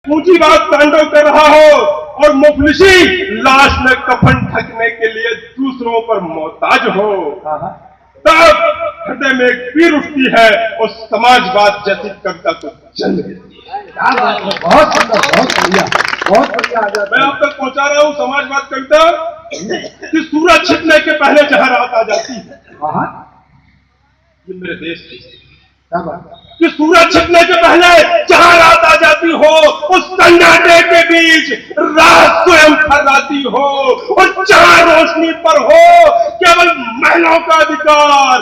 पूंजीवाद तांडव कर रहा हो और मुफलिसी लाश में कफन ढकने के लिए दूसरों पर मोहताज हो, तब हृदय में एक पीर उठती है और समाजवाद जैसी कविता को जन्म देती है। बहुत सुंदर, बहुत बढ़िया, बहुत बढ़िया। मैं आप तक पहुंचा रहा हूं समाजवाद कविता कि सूरज छिपने के पहले जहां रात आ जाती है। ये मेरे देश की कि सूरज छिपने के पहले जहां रात आ जाती हो, उस सन्नाटे के बीच रात स्वयं फर्राती हो, और जहां रोशनी पर हो केवल महिलाओं का अधिकार,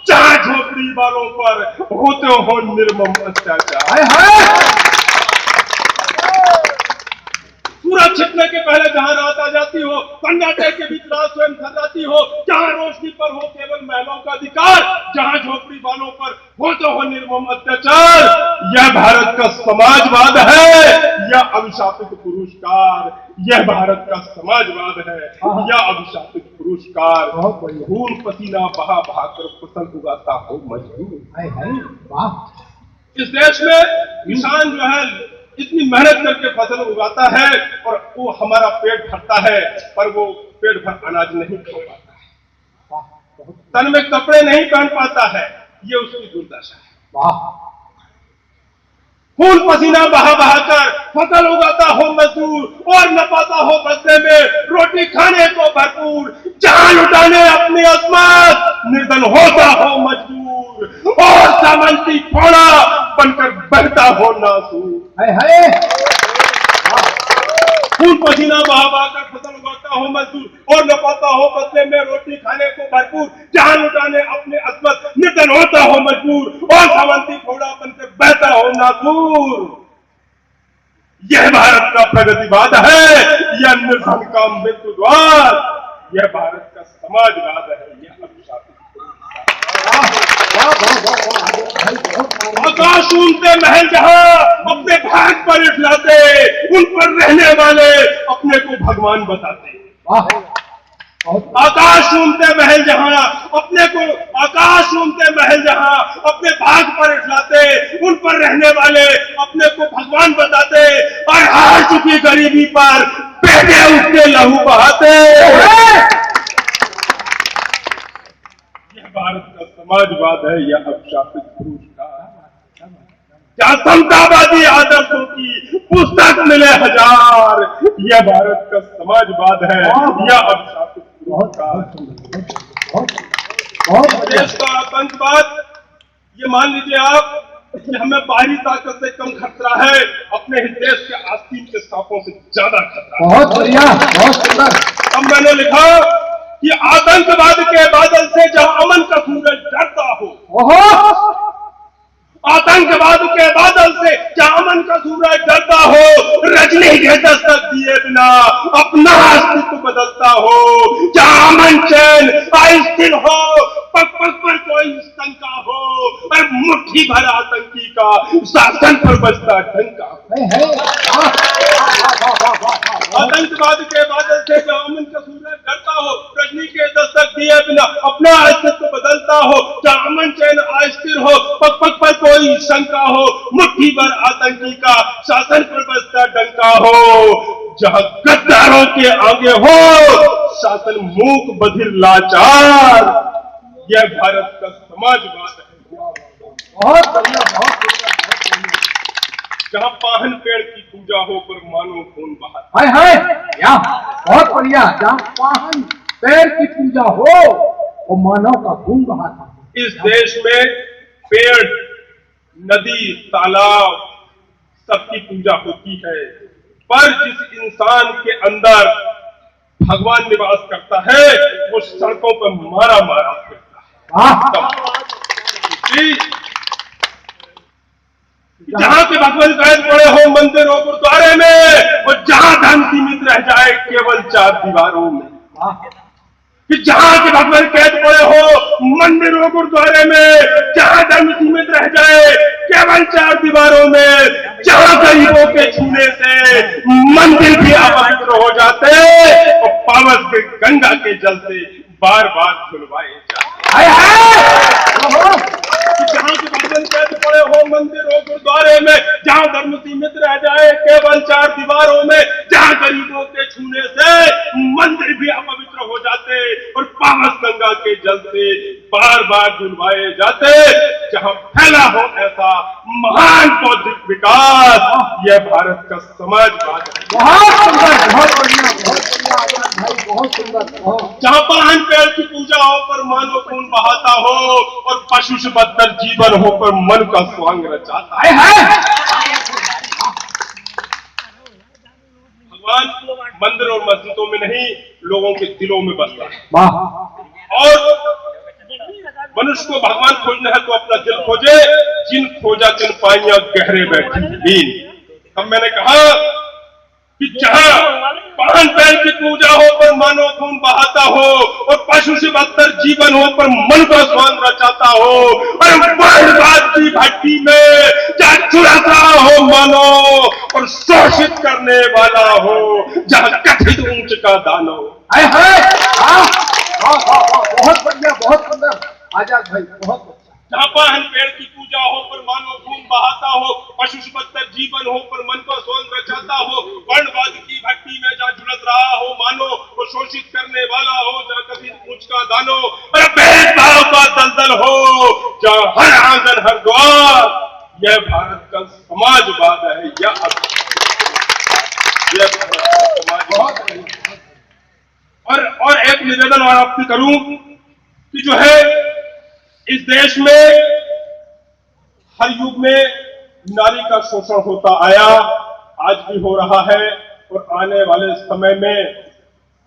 जहां झोपड़ी वालों पर होते हो निर्मम अत्याचार। सूरज छिपने के पहले जहां रात आ जाती हो, सन्नाटे के बीच रात स्वयं फर्राती हो, जहां रोशनी पर हो केवल महिलाओं का अधिकार, जहां झोपड़ी वालों पर होते हो निर्मम अत्याचार। यह भारत का समाजवाद है या अभिशापित पुरुषकार? यह भारत का समाजवाद है या अभिशापित पुरुषकार? खून पसीना बहा बहा कर फसल उगाता हो मजदूर। इस देश में किसान जो है इतनी मेहनत करके फसल उगाता है और वो हमारा पेट भरता है, पर वो पेट भर अनाज नहीं खा पाता है, तन में कपड़े नहीं पहन पाता है। ये उसकी दुर्दशा है। खून पसीना बहा बहा कर फसल उगाता हो मजदूर और न पाता हो बदले में रोटी खाने को भरपूर, जहां लुटाने अपनी अजमत निर्धन होता हो मजबूर, और सामंती फोड़ा बनकर बहता हो नासूर। खून पसीना बहा बहा कर फसल उगाता हो मजदूर और न पाता हो बदले में रोटी खाने को भरपूर, जहां लुटाने अपने अजमत निर्धन होता हो मजबूर, और सामंती फोड़ा बनकर बहता हो नासूर। यह भारत का प्रगतिवाद है या निर्धन का मृत्यु द्वार? यह भारत का समाजवाद है या अभिशापित? आकाश ऊंचे महल जहां अपने भाग पर इठलाते, उन पर रहने वाले अपने को भगवान बताते। आकाश ऊंचे महल जहां अपने को, आकाश ऊंचे महल जहां अपने भाग पर इठलाते, उन पर रहने वाले अपने को भगवान बताते, और हार चुकी गरीबी पर बेटे उसके लहू बहाते। यह भारत का समाजवाद है या अभिशापित पुरुषकार? क्या समतावादी आदर्शों की पुस्तक मिले हजार? यह भारत का समाजवाद है या अभिशापित पुरुषकार? देश का आतंकवाद, ये मान लीजिए आप कि हमें बाहरी ताकत से कम खतरा है, अपने ही देश के आस्तीन के सांपों से ज्यादा खतरा। बहुत बढ़िया, बहुत सुंदर। अब मैंने लिखा कि आतंकवाद के बादल से जहां अमन का सूरज डरता हो, आतंकवाद के बादल से जहां अमन का सूरज डरता हो, रजनी के दस्तक दिए बिना अपना अस्तित्व बदलता हो, जहां अमन चैन अस्थिर हो, पग पग पर कोई शंका हो, और मुट्ठी भर आतंकी का शासन पर बजता डंका। आतंकवाद के बादल से जहां अमन का सूरज डरता हो, रजनी के दस्तक दिए बिना अपना अस्तित्व बदलता हो, जहां अमन चैन अस्थिर हो, पग पग पर कोई शंका हो, मुट्ठी भर आतंकी का शासन पर बजता डंका हो, जहां गद्दारों के आगे हो शासन मूक बधिर लाचार। यह भारत का समाजवाद है। बहुत बढ़िया, बहुत बढ़िया। जहां पाहन पेड़ की पूजा हो पर मानो खून बहाता। हाय हाय, या बहुत बढ़िया। जहां पाहन पेड़ की पूजा हो और मानव का खून बहाता। इस देश में पेड़, नदी, तालाब सबकी पूजा होती है, पर जिस इंसान के अंदर भगवान निवास करता है वो सड़कों पर मारा मारा फिरता है। जहां के भगवान कैद पड़े हो मंदिर और गुरुद्वारे में, और जहां धर्म सीमित रह जाए केवल 4 दीवारों में। कि जहां के भगवान कैद पड़े हो मंदिर और गुरुद्वारे में, जहां धर्म सीमित रह जाए केवल 4 दीवारों में, जहां गरीबों के छूने से मंदिर भी अपवित्र हो जाते और पावन के गंगा के जल से बार बार धुलवाए जाते। जहां के भगवान कैद पड़े हो मंदिर हो गुरुद्वारे में, जहां धर्म सीमित रह जाए केवल 4 दीवारों में, जहां गरीबों के छूने से मंदिर भी अपवित्र हो जाते और पावस गंगा के जल से बार बार धुलवाए जाते, जहां फैला हो ऐसा महान बौद्धिक विकास, यह भारत का समाजवाद है। बहुत सुंदर, बहुत बढ़िया, बहुत बढ़िया आजाद भाई, बहुत सुंदर। जहां पान पेड़ की पूजा हो पर मानो खून बहाता हो और पशु से बदतर जीवन हो पर मन का स्वांग रचाता है। भगवान मंदिर और मस्जिदों में नहीं, लोगों के दिलों में बसता है। और मनुष्य को भगवान खोजना है तो अपना दिल खोजे, जिन खोजा तिन पाइया गहरे बैठी नींद। तब मैंने कहा कि जहां पान पेड़ की पूजा हो पर मानो खून बहाता हो और पशु से बदतर जीवन हो पर मन का स्वांग रचाता हो, और वर्णवाद की भट्टी में जहां चुराता हो मानो और शोषित करने वाला हो, जहां कथित ऊंच का दानव। बहुत बढ़िया, बहुत सुंदर आजाद भाई, बहुत अच्छा। जहां पान पेड़ की पूजा हो पर मानो खून बहाता हो, पशु से बदतर जीवन हो पर मन का स्वांग रचाता हो, वर्णवाद की भट्टी में जहां झुलस रहा हो मानो और शोषित करने वाला हो, जहां कथित ऊंच का दानो और भेदभाव का दलदल हो, जहां हर आंगन हर द्वार, यह भारत का समाजवाद है। यह समाजवाद है। और एक निवेदन और आपसे करूं कि जो है इस देश में हर युग में नारी का शोषण होता आया, आज भी हो रहा है और आने वाले समय में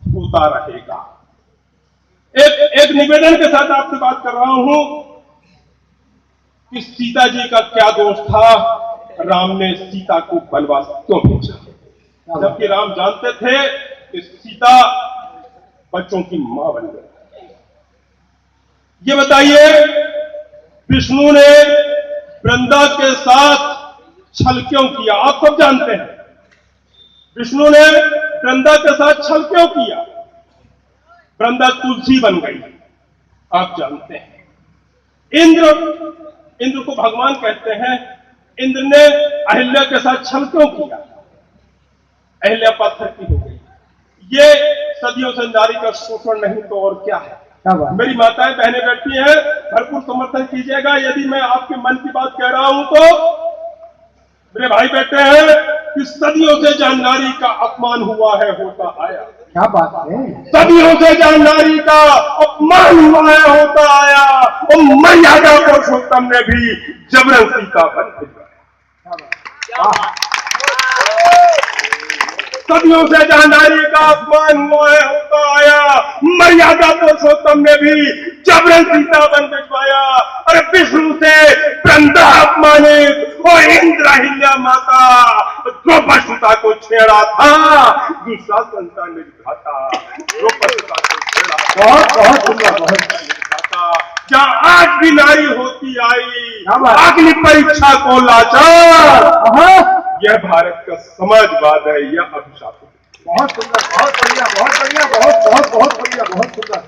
होता रहेगा। एक निवेदन के साथ आपसे बात कर रहा हूं कि सीता जी का क्या दोष था, राम ने सीता को वनवास क्यों भेजा, जबकि राम जानते थे कि सीता बच्चों की मां बन गई। ये बताइए, विष्णु ने वृंदा के साथ छल क्यों किया? आप सब जानते हैं विष्णु ने वृंदा के साथ छल क्यों किया। वृंदा तुलसी बन गई, आप जानते हैं। इंद्र को भगवान कहते हैं, इंद्र ने अहिल्या के साथ छल क्यों किया? अहिल्या पत्थर की हो गई। ये सदियों से नारी का शोषण नहीं तो और क्या है। मेरी माताएं बहनें बैठी हैं, भरपूर समर्थन कीजिएगा यदि मैं आपके मन की बात कह रहा हूं तो। मेरे भाई बैठे हैं कि सदियों से जहां नारी का अपमान हुआ है होता आया। क्या बात है? सदियों से जहां नारी का अपमान हुआ है होता आया, और मर्यादा पुरुषोत्तम ने भी जबरन सीता बन भेजा। सदियों से जहां नारी का अपमान हुआ है होता आया, मर्यादा पुरुषोत्तम ने भी जबरन सीता बन भिजवाया। और विष्णु से वृंदा अपमानित और इंद्र अहिल्या माता द्रौपदीता को छेड़ा था, दुशासन का निर्घाता द्रौपदीता को छेड़ा। बहुत सुंदर, बहुत जहां आज भी नारी होती आई अग्नि परीक्षा को लाचार, यह भारत का समाजवाद है, यह अभिशाप है। बहुत सुंदर, बहुत बढ़िया, बहुत बढ़िया, बहुत बहुत बहुत बढ़िया, बहुत सुंदर।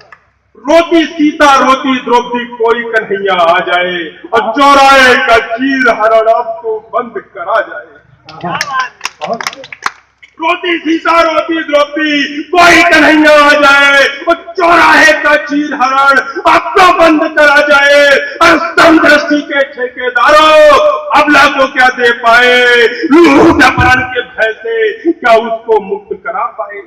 रोती सीता रोती द्रौपदी, कोई कन्हैया आ जाए और चौराहे का चीर हरण अब तो बंद करा जाए। रोती सीता रोती द्रौपदी, कोई कन्हैया आ जाए और चौराहे का चीर हरण अब तो बंद करा जाए। और समदृष्टि के ठेकेदारों अबला को क्या दे पाए, लूट अपहरण के भय से क्या उसको मुक्त करा पाए।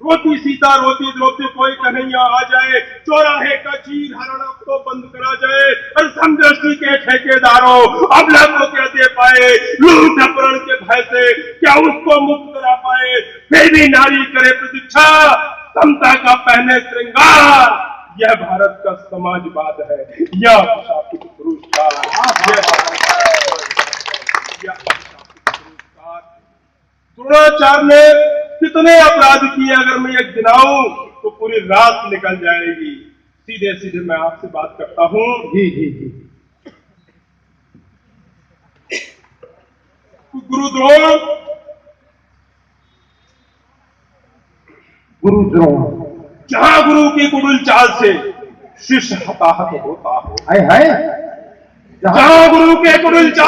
रोती सीता रोती द्रौपदी, कोई कन्हैया आ जाए, चौराहे का चीर हरण अब तो बंद करा जाए। और समदृष्टि के ठेकेदारों अबला को क्या दे पाए, लूट अपहरण के भय से क्या उसको मुक्त करा पाए। फिर भी नारी करे प्रतीक्षा, समता का पहने श्रृंगार, यह भारत का समाजवाद है, यह अभिशापित पुरुषकार। द्रोणाचार्य ने कितने अपराध किए, अगर मैं एक गिनाऊं तो पूरी रात निकल जाएगी। सीधे सीधे मैं आपसे बात करता हूं। जी जी जी। गुरु द्रोण, गुरु द्रोण जहां गुरु की कुड़ुल चाल से शिष्य हताहत होता हो, है जहां गुरु के कुटिल